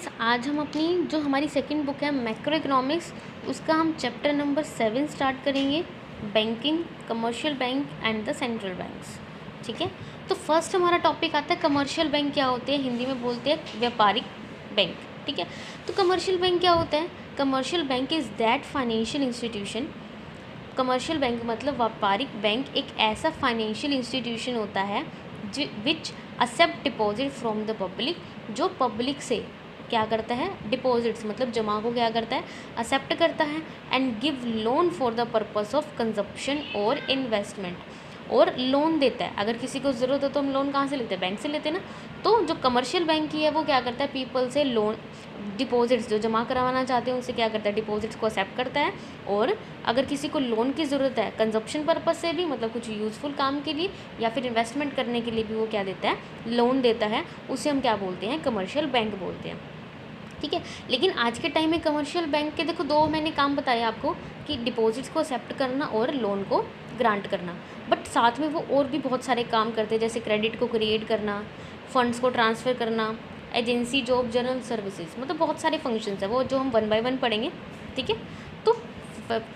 Students, आज हम अपनी जो हमारी सेकंड बुक है मैक्रो इकोनॉमिक्स, उसका हम चैप्टर नंबर 7 स्टार्ट करेंगे, banking, commercial bank and the central banks. ठीक है, तो फर्स्ट हमारा टॉपिक आता है कमर्शियल बैंक क्या होते हैं, हिंदी में बोलते हैं व्यापारिक बैंक। ठीक है, तो कमर्शियल बैंक क्या होता है? Commercial bank is that financial institution. Commercial bank मतलब व्यापारिक बैंक एक ऐसा फाइनेंशियल इंस्टीट्यूशन होता है which accept deposit from the public, जो पब्लिक से क्या करता है, डिपॉजिट्स मतलब जमा को क्या करता है, एक्सेप्ट करता है, and give loan for the purpose of consumption और इन्वेस्टमेंट, और लोन देता है। अगर किसी को ज़रूरत हो तो हम लोन कहाँ से लेते हैं? बैंक से लेते हैं ना। तो जो कमर्शियल बैंक की है वो क्या करता है, पीपल से लोन, डिपॉजिट्स जो जमा करवाना चाहते हैं उनसे क्या करता है, डिपॉजिट्स को एक्सेप्ट करता है। और अगर किसी को लोन की ज़रूरत है कंजप्शन पर्पस से भी, मतलब कुछ यूज़फुल काम के लिए या फिर इन्वेस्टमेंट करने के लिए भी, वो क्या देता है, लोन देता है। उसे हम क्या बोलते हैं, कमर्शियल बैंक बोलते हैं। ठीक है, लेकिन आज के टाइम में कमर्शियल बैंक के देखो दो मैंने काम बताया आपको, कि डिपॉजिट्स को एक्सेप्ट करना और लोन को ग्रांट करना, बट साथ में वो और भी बहुत सारे काम करते हैं, जैसे क्रेडिट को क्रिएट करना, फंड्स को ट्रांसफ़र करना, एजेंसी जॉब, जनरल सर्विसेज, मतलब बहुत सारे फंक्शंस हैं वो जो हम 1 बाय 1 पढ़ेंगे। ठीक है, तो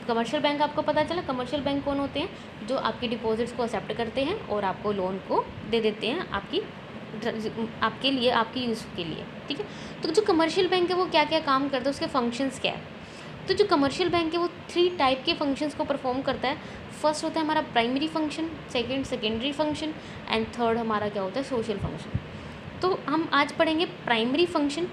कमर्शियल बैंक आपको पता चला। कमर्शियल बैंक कौन होते हैं? जो आपकी डिपॉजिट्स को एक्सेप्ट करते हैं और आपको लोन को दे देते हैं आपके लिए, आपकी यूज़ के लिए। ठीक है, तो जो कमर्शियल बैंक है वो क्या क्या काम करता है, उसके फंक्शंस क्या है? तो जो कमर्शियल बैंक है वो 3 टाइप के फंक्शंस को परफॉर्म करता है। फर्स्ट होता है हमारा primary function, second secondary function, and third हमारा क्या होता है, सोशल फंक्शन। तो हम आज पढ़ेंगे प्राइमरी फंक्शन।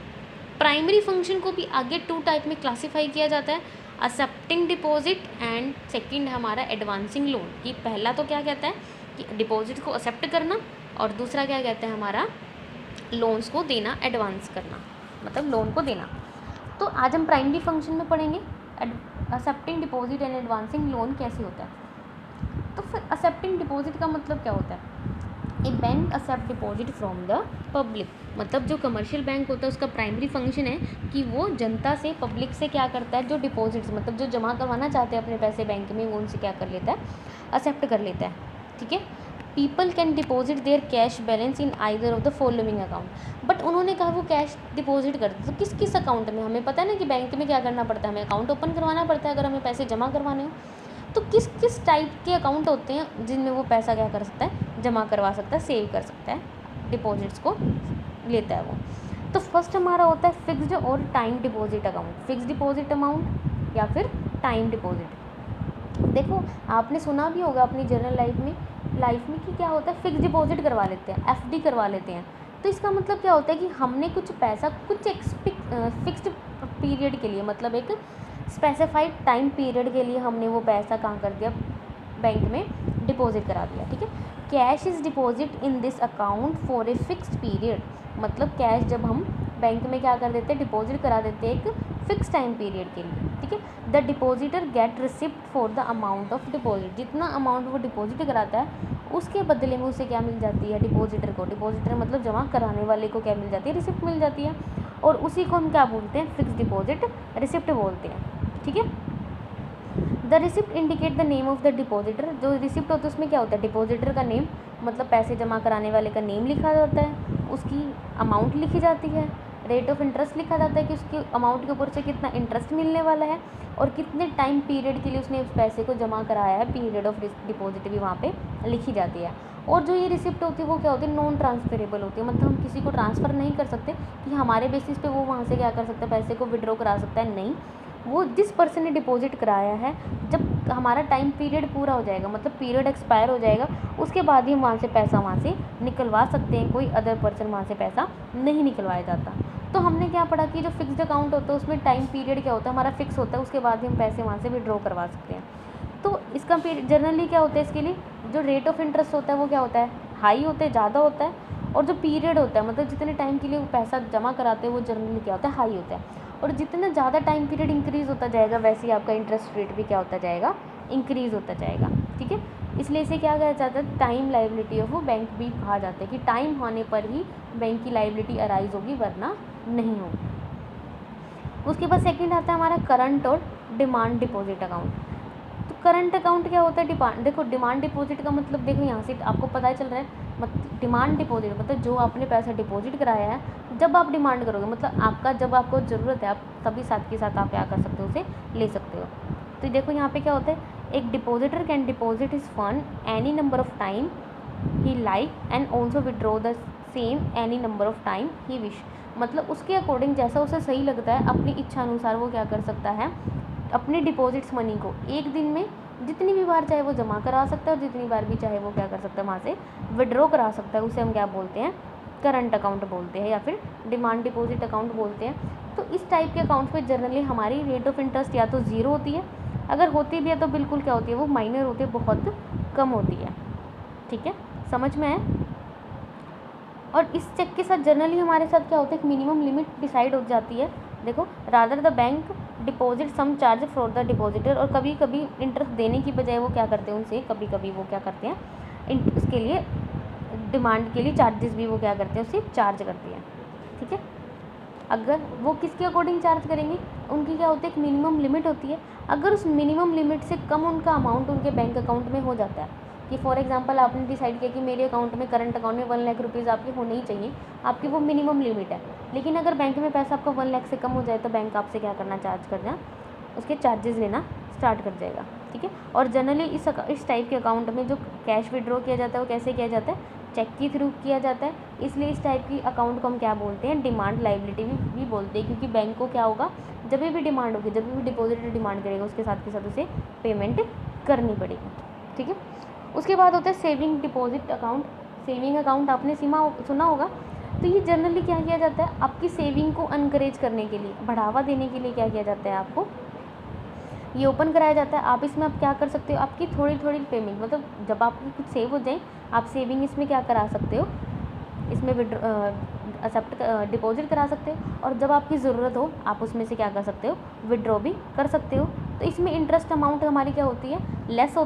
प्राइमरी फंक्शन को भी आगे 2 टाइप में क्लासीफाई किया जाता है, एक्सेप्टिंग डिपॉजिट एंड सेकंड हमारा एडवांसिंग लोन। कि पहला तो क्या कहता है कि डिपॉजिट को एक्सेप्ट करना, और दूसरा क्या कहते हैं हमारा, लोन्स को देना, एडवांस करना, मतलब लोन को देना। तो आज हम प्राइमरी फंक्शन में पढ़ेंगे accepting deposit and advancing loan कैसे होता है। तो फिर एक्सेप्टिंग डिपॉजिट का मतलब क्या होता है? A bank accept deposit from the public, मतलब जो कमर्शियल बैंक होता है उसका प्राइमरी फंक्शन है कि वो जनता से, पब्लिक से क्या करता है, जो डिपॉजिट्स मतलब जो जमा करवाना चाहते हैं अपने पैसे बैंक में, वो उनसे क्या कर लेता है, एक्सेप्ट कर लेता है। ठीक है, people can deposit their cash balance in either of the following account. But उन्होंने कहा वो कैश डिपॉजिट करते तो किस किस अकाउंट में? हमें पता है ना कि बैंक में क्या करना पड़ता है, हमें अकाउंट ओपन करवाना पड़ता है अगर हमें पैसे जमा करवाने हो। तो किस किस टाइप के अकाउंट होते हैं जिनमें वो पैसा क्या कर सकता है, जमा करवा सकता है, सेव कर सकता है, डिपॉजिट्स को लेता है वो। तो फर्स्ट हमारा होता है फिक्स्ड और time deposit account, fixed deposit amount या फिर टाइम डिपॉजिट। देखो आपने सुना भी होगा अपनी जनरल लाइफ में कि क्या होता है, फिक्स्ड डिपॉजिट करवा लेते हैं, एफडी करवा लेते हैं। तो इसका मतलब क्या होता है कि हमने कुछ पैसा कुछ एक फिक्स्ड पीरियड के लिए, मतलब एक स्पेसिफाइड टाइम पीरियड के लिए हमने वो पैसा कहाँ कर दिया, बैंक में डिपॉजिट करा दिया। ठीक है, cash is deposit in this account for a fixed period, मतलब कैश जब हम बैंक में क्या कर देते हैं, डिपॉजिट करा देते हैं एक फिक्स टाइम पीरियड के लिए। ठीक है, the depositor get receipt for the amount of deposit, जितना अमाउंट वो डिपॉजिट कराता है उसके बदले में उसे क्या मिल जाती है, डिपॉजिटर को, डिपॉजिटर मतलब जमा कराने वाले को क्या मिल जाती है, रिसिप्ट मिल जाती है। और उसी को हम क्या बोलते हैं, फिक्स डिपॉजिट रिसिप्ट बोलते हैं। ठीक है, the receipt indicate the name of the depositor, जो रिसिप्ट होता है उसमें क्या होता है, डिपॉजिटर का नेम, मतलब पैसे जमा कराने वाले का नेम लिखा जाता है, उसकी अमाउंट लिखी जाती है, रेट ऑफ इंटरेस्ट लिखा जाता है कि उसकी अमाउंट के ऊपर से कितना इंटरेस्ट मिलने वाला है, और कितने टाइम पीरियड के लिए उसने उस पैसे को जमा कराया है, पीरियड ऑफ डिपॉजिट भी वहाँ पे लिखी जाती है। और जो ये रिसिप्ट होती है वो क्या होती है, नॉन ट्रांसफरेबल होती है, मतलब हम किसी को ट्रांसफ़र नहीं कर सकते कि हमारे बेसिस पे वो वहाँ से क्या कर सकता है, पैसे को विड्रॉ करा सकता है, नहीं। वो जिस पर्सन ने डिपॉजिट कराया है, जब हमारा टाइम पीरियड पूरा हो जाएगा, मतलब पीरियड एक्सपायर हो जाएगा, उसके बाद ही हम वहाँ से पैसा वहाँ से निकलवा सकते हैं, कोई अदर पर्सन वहाँ से पैसा नहीं निकलवाया जाता। तो हमने क्या पढ़ा कि जो फिक्स्ड अकाउंट होता है उसमें टाइम पीरियड क्या होता है, हमारा फिक्स होता है, उसके बाद ही हम पैसे वहाँ से विड्रॉ करवा सकते हैं। तो इसका जनरली क्या होता है, इसके लिए जो रेट ऑफ इंटरेस्ट होता है वो क्या होता है, हाई होता है, ज़्यादा होता है। और जो पीरियड होता है, मतलब जितने टाइम के लिए वो पैसा जमा कराते हैं वो जनरली क्या होता है, हाई होता है। और जितना ज़्यादा टाइम पीरियड इंक्रीज़ होता जाएगा वैसे ही आपका इंटरेस्ट रेट भी क्या होता जाएगा, इंक्रीज़ होता जाएगा। ठीक है, इसलिए इसे क्या कहा जाता है, टाइम लाइबिलिटी ऑफ बैंक भी कहा जाता है, कि टाइम होने पर ही बैंक की लाइबिलिटी अराइज होगी, वरना नहीं होगी। उसके बाद सेकंड आता है हमारा करंट और डिमांड डिपॉजिट अकाउंट। तो करंट अकाउंट क्या होता है, देखो डिमांड डिपॉजिट का मतलब, देखो यहाँ से आपको पता चल रहा है मतलब डिमांड डिपॉजिट मतलब जो आपने पैसा डिपॉजिट कराया है जब आप डिमांड करोगे, मतलब आपका जब आपको ज़रूरत है आप तभी साथ के साथ आप क्या कर सकते हो, उसे ले सकते हो। तो देखो यहाँ पे क्या होता है, एक depositor can deposit his fund any number of time he like and also withdraw the same any number of time he wish. मतलब उसके अकॉर्डिंग जैसा उसे सही लगता है अपनी इच्छा अनुसार वो क्या कर सकता है, अपने डिपॉजिट्स मनी को एक दिन में जितनी भी बार चाहे वो जमा करा सकता है और जितनी बार भी चाहे वो क्या कर सकता है वहाँ से विड्रॉ करा सकता है। उसे हम क्या बोलते हैं, करंट अकाउंट बोलते हैं या फिर डिमांड डिपॉजिट अकाउंट बोलते हैं। तो इस टाइप के अकाउंट पे जनरली हमारी रेट ऑफ इंटरेस्ट या तो ज़ीरो होती है, अगर होती भी है तो बिल्कुल क्या होती है, वो माइनर होती है, बहुत कम होती है। ठीक है, समझ में है। और इस चेक के साथ जनरली हमारे साथ क्या होता है, एक मिनिमम लिमिट डिसाइड हो जाती है। देखो, rather the bank deposit some charge for the depositor, और कभी कभी इंटरेस्ट देने की बजाय वो क्या करते हैं, उनसे कभी कभी वो क्या करते हैं, उसके लिए डिमांड के लिए चार्जेस भी वो क्या करते हैं, उससे चार्ज करते हैं। ठीक है, अगर वो किसके अकॉर्डिंग चार्ज करेंगे, उनकी क्या होती है, एक मिनिमम लिमिट होती है। अगर उस मिनिमम लिमिट से कम उनका अमाउंट उनके बैंक अकाउंट में हो जाता है, कि फॉर एग्जांपल आपने डिसाइड किया कि मेरे अकाउंट में करंट अकाउंट में 1 लाख रुपीज़ आपके होने ही चाहिए, आपकी वो मिनिमम लिमिट है। लेकिन अगर बैंक में पैसा आपका 1 लाख से कम हो जाए तो बैंक आपसे क्या करना, चार्ज करना, उसके चार्जेस लेना स्टार्ट कर जाएगा। ठीक है, और जनरली इस टाइप के अकाउंट में जो कैश विड्रॉ किया जाता है वो कैसे किया जाता है, चेक के थ्रू किया जाता है। इसलिए इस टाइप की अकाउंट को हम क्या बोलते हैं, डिमांड लायबिलिटी भी बोलते हैं, क्योंकि बैंक को क्या होगा, जब भी डिमांड होगी, जब भी डिपॉजिटर डिमांड करेगा उसके साथ के साथ उसे पेमेंट करनी पड़ेगी। ठीक है, उसके बाद होता है saving deposit account. Saving account आपने सुना होगा। तो ये जनरली क्या किया जाता है, आपकी सेविंग को अनकरेज करने के लिए, बढ़ावा देने के लिए क्या किया जाता है, आपको ये ओपन कराया जाता है। आप इसमें आप क्या कर सकते हो, आपकी थोड़ी थोड़ी पेमेंट, मतलब जब आपकी कुछ सेव हो जाए आप सेविंग इसमें क्या करा सकते हो, इसमें एक्सेप्ट डिपॉजिट करा सकते हो, और जब आपकी ज़रूरत हो आप उसमें से क्या कर सकते हो, विड्रॉ भी कर सकते हो। तो इसमें इंटरेस्ट अमाउंट हमारी क्या होती है, लेस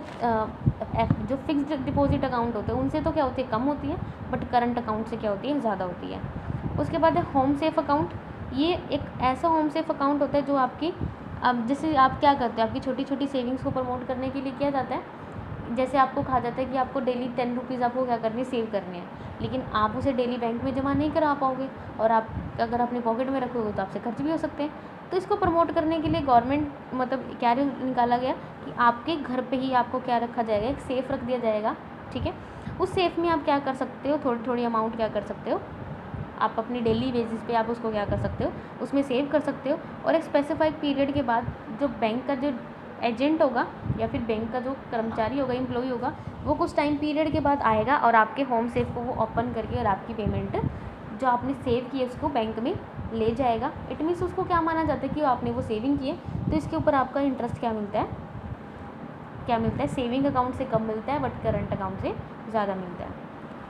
जो फिक्स्ड डिपॉजिट अकाउंट होते हैं उनसे तो क्या होती है, कम होती है, बट करंट अकाउंट से क्या होती है, ज़्यादा होती है। उसके बाद है होम सेफ अकाउंट। ये एक ऐसा होम सेफ अकाउंट होता है जो आपकी, अब जैसे आप क्या करते हैं, आपकी छोटी छोटी सेविंग्स को प्रमोट करने के लिए किया जाता है। जैसे आपको कहा जाता है कि आपको डेली 10 रुपीज़ आपको क्या करनी है, सेव करनी है, लेकिन आप उसे डेली बैंक में जमा नहीं करा पाओगे, और आप अगर अपनी पॉकेट में रखोगे तो आपसे खर्च भी हो सकते हैं। तो इसको प्रमोट करने के लिए गवर्नमेंट मतलब क्या निकाला गया कि आपके घर पे ही आपको क्या रखा जाएगा, एक सेफ़ रख दिया जाएगा। ठीक है, उस सेफ़ में आप क्या कर सकते हो, थोड़ी थोड़ी अमाउंट क्या कर सकते हो, आप अपनी डेली बेसिस पे आप उसको क्या कर सकते हो, उसमें सेव कर सकते हो। और एक स्पेसिफाइड पीरियड के बाद जो बैंक का जो एजेंट होगा या फिर बैंक का जो कर्मचारी होगा, एम्प्लॉई होगा, वो कुछ टाइम पीरियड के बाद आएगा और आपके होम सेफ को वो ओपन करके और आपकी पेमेंट जो आपने सेव की है उसको बैंक में ले जाएगा। इट मीन्स उसको क्या माना जाता है कि आपने वो सेविंग की है, तो इसके ऊपर आपका इंटरेस्ट क्या मिलता है, सेविंग अकाउंट से कम मिलता है, बट करंट अकाउंट से ज़्यादा मिलता है।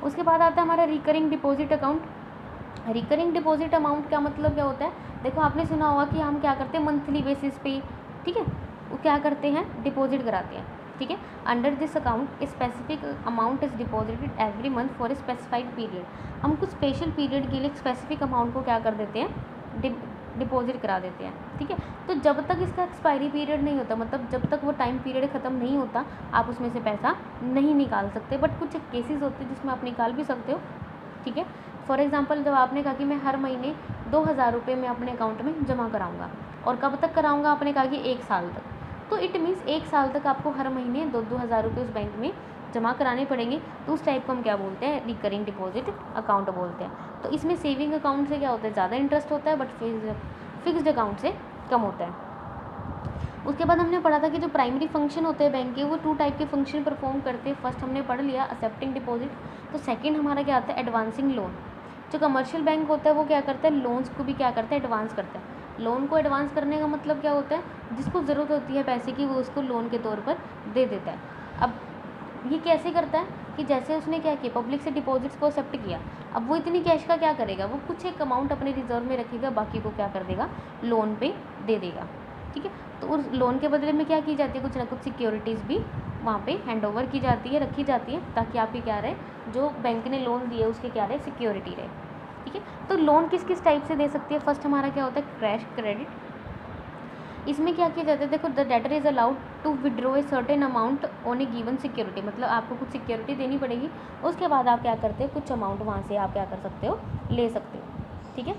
उसके बाद आता है हमारा recurring deposit account. Recurring deposit amount का मतलब क्या होता है, देखो आपने सुना होगा कि हम क्या करते हैं, मंथली बेसिस पे, ठीक है, वो क्या करते हैं, डिपॉजिट कराते हैं। ठीक है, under this account specific amount is deposited every month for a specified period. हम कुछ स्पेशल पीरियड के लिए स्पेसिफिक अमाउंट को क्या कर देते हैं, डिपॉजिट करा देते हैं। ठीक है, तो जब तक इसका एक्सपायरी पीरियड नहीं होता, मतलब जब तक वो टाइम पीरियड ख़त्म नहीं होता, आप उसमें से पैसा नहीं निकाल सकते। बट कुछ केसेस होते हैं जिसमें आप निकाल भी सकते हो। ठीक है, फॉर एग्जांपल जब आपने कहा कि मैं हर महीने 2000 रुपये मैं अपने अकाउंट में जमा कराऊंगा, और कब तक कराऊंगा, आपने कहा कि 1 साल तक, तो इट मीन्स 1 साल तक आपको हर महीने 2-2 हज़ार रुपये उस बैंक में जमा कराने पड़ेंगे। तो उस टाइप को हम क्या बोलते हैं, रिकरिंग डिपॉजिट अकाउंट बोलते हैं। तो इसमें सेविंग अकाउंट से क्या होता है, ज़्यादा इंटरेस्ट होता है, बट फिक्स्ड अकाउंट से कम होता है। उसके बाद हमने पढ़ा था कि जो प्राइमरी फंक्शन होते हैं बैंक के, वो 2 टाइप के फंक्शन परफॉर्म करते हैं। फर्स्ट हमने पढ़ लिया एक्सेप्टिंग डिपॉजिट, तो सेकंड हमारा क्या आता है, एडवांसिंग लोन। जो कमर्शियल बैंक होता है वो क्या करता है, लोन्स को भी क्या करता है, एडवांस करता है। लोन को एडवांस करने का मतलब क्या होता है, जिसको ज़रूरत होती है पैसे की वो उसको लोन के तौर पर दे देता है। अब ये कैसे करता है कि जैसे उसने क्या किया, पब्लिक से डिपॉजिट्स को एक्सेप्ट किया, अब वो इतनी कैश का क्या करेगा, वो कुछ एक अमाउंट अपने रिजर्व में रखेगा, बाकी को क्या कर देगा, लोन पे दे देगा। ठीक है, तो उस लोन के बदले में क्या की जाती है, कुछ ना कुछ सिक्योरिटीज़ भी वहाँ पे हैंड ओवर की जाती है, रखी जाती है, ताकि आपकी क्या रहे, जो बैंक ने लोन दिए उसके क्या रहे, सिक्योरिटी रहे। ठीक है, तो लोन किस किस टाइप से दे सकती है। फर्स्ट हमारा क्या होता है, कैश क्रेडिट। इसमें क्या किया जाता है, देखो the debtor is allowed to withdraw a certain amount on a given security, मतलब आपको कुछ सिक्योरिटी देनी पड़ेगी, उसके बाद आप क्या करते हो, कुछ अमाउंट वहाँ से आप क्या कर सकते हो, ले सकते हो। ठीक है,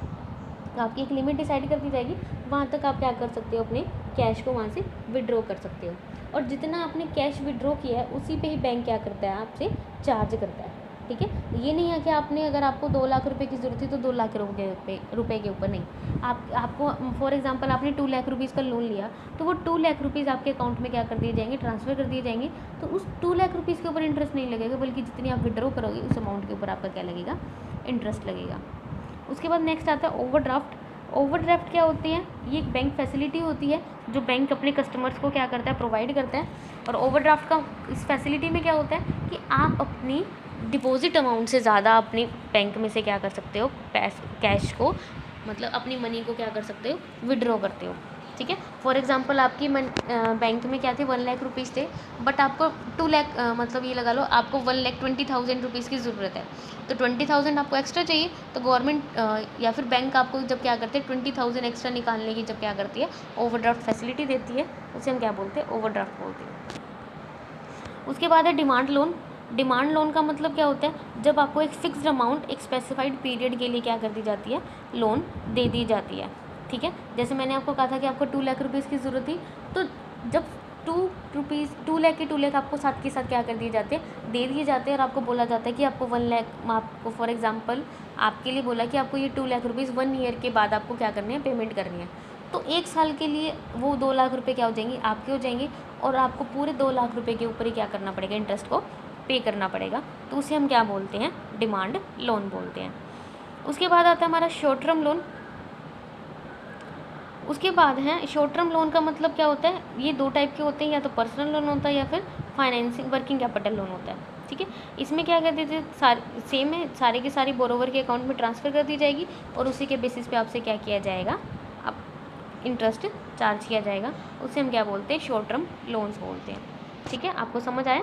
आपकी एक लिमिट डिसाइड कर दी जाएगी, वहाँ तक आप क्या कर सकते हो, अपने कैश को वहाँ से विड्रॉ कर सकते हो। और जितना आपने कैश विड्रॉ किया है उसी पे ही बैंक क्या करता है, आपसे चार्ज करता है। ठीक है, ये नहीं है कि आपने, अगर आपको 2 लाख रुपए की ज़रूरत थी तो 2 लाख रुपए के ऊपर नहीं, आपको फॉर एग्जांपल आपने 2 लाख रुपीज़ का लोन लिया, तो वो 2 लाख रुपीज़ आपके अकाउंट में क्या कर दिए जाएंगे, ट्रांसफ़र कर दिए जाएंगे। तो उस 2 लाख रुपीज़ के ऊपर इंटरेस्ट नहीं लगेगा, बल्कि जितनी आप विड्रॉ करोगे उस अमाउंट के ऊपर आपका क्या लगेगा, इंटरेस्ट लगेगा। उसके बाद नेक्स्ट आता है ओवरड्राफ्ट। ओवरड्राफ्ट क्या होती है, ये एक बैंक फैसिलिटी होती है जो बैंक अपने कस्टमर्स को क्या करता है, प्रोवाइड करता है। और ओवरड्राफ्ट का इस फैसिलिटी में क्या होता है कि आप अपनी डिपॉजिट अमाउंट से ज़्यादा अपनी बैंक में से क्या कर सकते हो, कैश को, मतलब अपनी मनी को क्या कर सकते हो, विड्रॉ करते हो। ठीक है, फॉर एग्जांपल आपकी बैंक में क्या थे, 1 लाख रुपीज़ थे, बट आपको 2 लाख मतलब ये लगा लो आपको 1,20,000 रुपीज़ की ज़रूरत है, तो 20,000 आपको एक्स्ट्रा चाहिए, तो गवर्नमेंट या फिर बैंक आपको जब क्या करते हैं 20,000 एक्स्ट्रा निकालने की जब क्या करती है, ओवरड्राफ्ट फैसिलिटी देती है, उसे हम क्या बोलते हैं, ओवरड्राफ्ट बोलते हैं। उसके बाद है डिमांड लोन। डिमांड लोन का मतलब क्या होता है, जब आपको एक फिक्स्ड अमाउंट एक स्पेसिफाइड पीरियड के लिए क्या कर दी जाती है, लोन दे दी जाती है। ठीक है, जैसे मैंने आपको कहा था कि आपको 2 लाख रुपीज़ की ज़रूरत थी, तो जब 2 लाख के 2 लाख आपको साथ के साथ क्या कर दिए जाते हैं, दे दिए जाते हैं, और आपको बोला जाता है कि आपको 1 लाख, आपको फॉर एग्जांपल आपके लिए बोला कि आपको ये 2 लाख रुपीज़ 1 ईयर के बाद आपको क्या करनी है, पेमेंट करनी है। तो 1 साल के लिए वो 2 लाख रुपए क्या हो जाएंगे, आपके हो जाएंगे, और आपको पूरे 2 लाख रुपए के ऊपर ही क्या करना पड़ेगा, इंटरेस्ट को पे करना पड़ेगा। तो उसे हम क्या बोलते हैं, डिमांड लोन बोलते हैं। उसके बाद आता है हमारा शॉर्ट टर्म लोन। उसके बाद है शॉर्ट टर्म लोन का मतलब क्या होता है, ये 2 टाइप के होते हैं, या तो पर्सनल लोन होता है या फिर फाइनेंसिंग वर्किंग कैपिटल लोन होता है। ठीक है, इसमें क्या कर देते हैं, सेम है, सारे के सारे बोरोवर के अकाउंट में ट्रांसफ़र कर दी जाएगी, और उसी के बेसिस पे आपसे क्या किया जाएगा, आप इंटरेस्ट चार्ज किया जाएगा, उसे हम क्या बोलते हैं, शॉर्ट टर्म लोन्स बोलते हैं। ठीक है, आपको समझ आया।